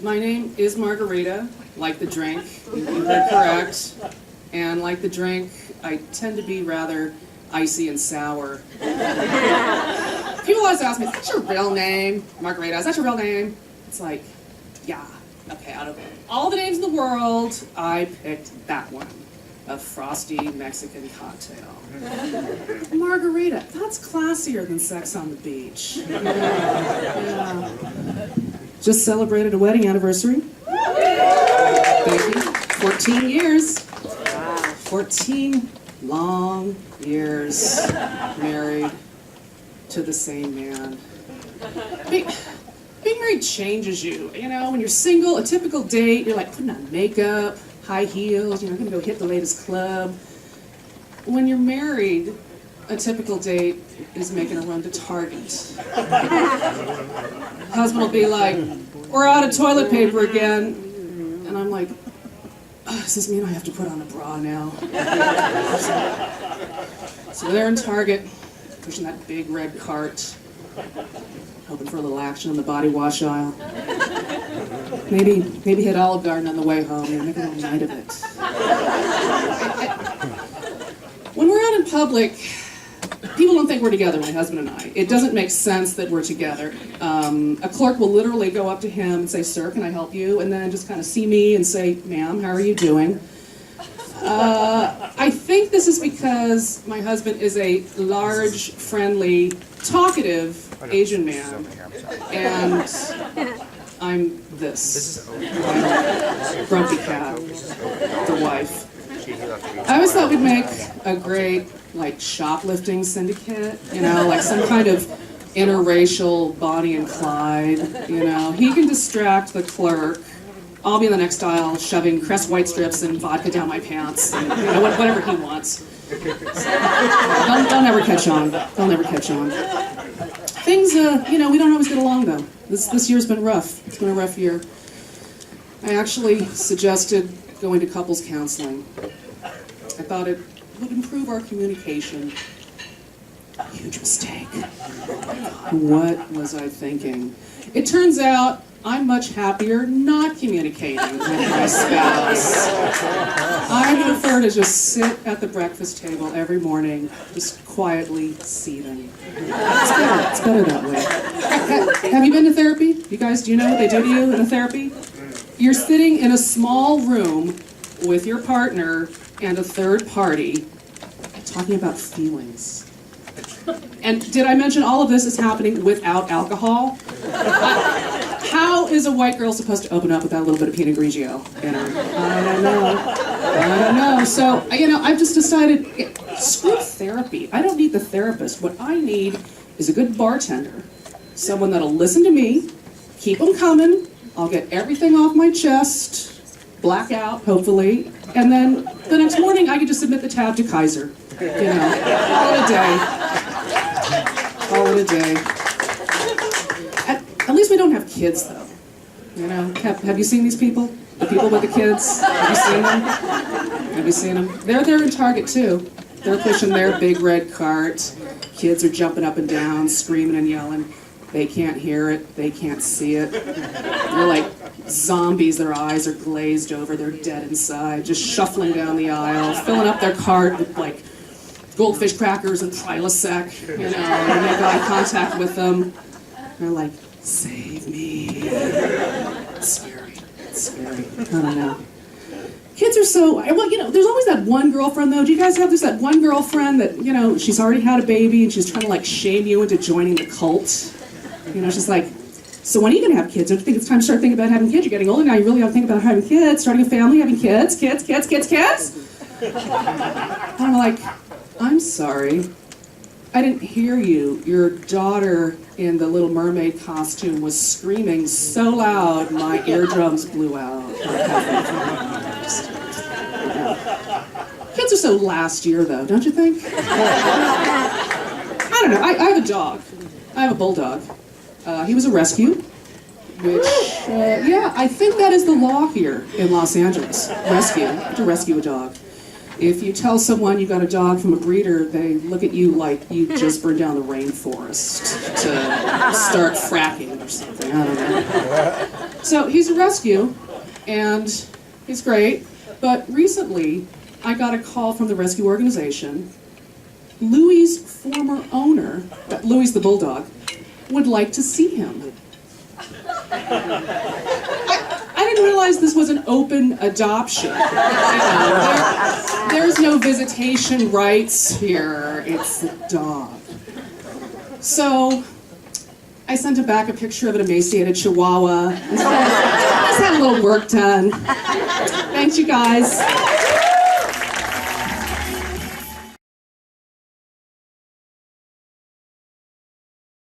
My name is Margarita, like the drink. You heard correct. And like the drink, I tend to be rather icy and sour. People always ask me, is that your real name? Margarita, is that your real name? It's like, yeah. Okay, out of all the names in the world, I picked that one. A frosty Mexican cocktail. Margarita, that's classier than sex on the beach. Yeah. Just celebrated a wedding anniversary. Thank you. 14 years. 14 long years married to the same man. Being married changes you. You know, when you're single, a typical date, you're like putting on makeup, high heels, you know, gonna go hit the latest club. When you're married, a typical date is making a run to Target. Husband will be like, we're out of toilet paper again. And I'm like, oh, does this mean I have to put on a bra now? So they're in Target, pushing that big red cart, hoping for a little action on the body wash aisle. Maybe hit Olive Garden on the way home and make a little night of it. When we're out in public, people don't think we're together, my husband and I. It doesn't make sense that we're together. A clerk will literally go up to him and say, sir, can I help you? And then just kind of see me and say, ma'am, how are you doing? I think this is because my husband is a large, friendly, talkative Asian man. And I'm this. Grumpy cat, the wife. I always thought we'd make a great, like, shoplifting syndicate, you know, like some kind of interracial Bonnie and Clyde, you know. He can distract the clerk. I'll be in the next aisle shoving Crest White strips and vodka down my pants, and, you know, whatever he wants. So, they'll never catch on. They'll never catch on. Things, you know, we don't always get along, though. This year's been rough. It's been a rough year. I actually suggested going to couples counseling. I thought it would improve our communication. Huge mistake. What was I thinking? It turns out I'm much happier not communicating with my spouse. I prefer to just sit at the breakfast table every morning, just quietly seething. It's better that way. Have you been to therapy? You guys, do you know what they do to you in a therapy? You're sitting in a small room with your partner and a third party talking about feelings. And did I mention all of this is happening without alcohol? How is a white girl supposed to open up with that little bit of Pinot Grigio? You know, I don't know. So, you know, I've just decided, screw therapy. I don't need the therapist. What I need is a good bartender. Someone that'll listen to me, keep them coming. I'll get everything off my chest, black out, hopefully, and then the next morning I can just submit the tab to Kaiser. You know, all in a day. All in a day. At least we don't have kids, though. You know, have you seen these people? The people with the kids? Have you seen them? Have you seen them? They're there in Target, too. They're pushing their big red cart. Kids are jumping up and down, screaming and yelling. They can't hear it. They can't see it. They're like zombies. Their eyes are glazed over. They're dead inside, just shuffling down the aisle, filling up their cart with, like, goldfish crackers and Prilosec, you know, and make eye contact with them. They're like, save me. It's scary. It's scary. I don't know. Kids are so, well, you know, there's always that one girlfriend, though. Do you guys have this, that one girlfriend that, you know, she's already had a baby and she's trying to, like, shame you into joining the cult? You know, she's like, so when are you going to have kids? Don't you think it's time to start thinking about having kids? You're getting older now. You really ought to think about having kids, starting a family, having kids. I'm like, I'm sorry. I didn't hear you. Your daughter in the Little Mermaid costume was screaming so loud my eardrums blew out. Kids are so last year, though, don't you think? I don't know. I have a dog. I have a bulldog. He was a rescue, which, yeah, I think that is the law here in Los Angeles. Rescue. You have to rescue a dog. If you tell someone you got a dog from a breeder, they look at you like you just burned down the rainforest to start fracking or something. I don't know. So he's a rescue, and he's great. But recently, I got a call from the rescue organization. Louie's former owner, Louie's the bulldog, would like to see him. I didn't realize this was an open adoption. There's no visitation rights here. It's the dog. So I sent him back a picture of an emaciated chihuahua. Just had a little work done. Thanks, you guys.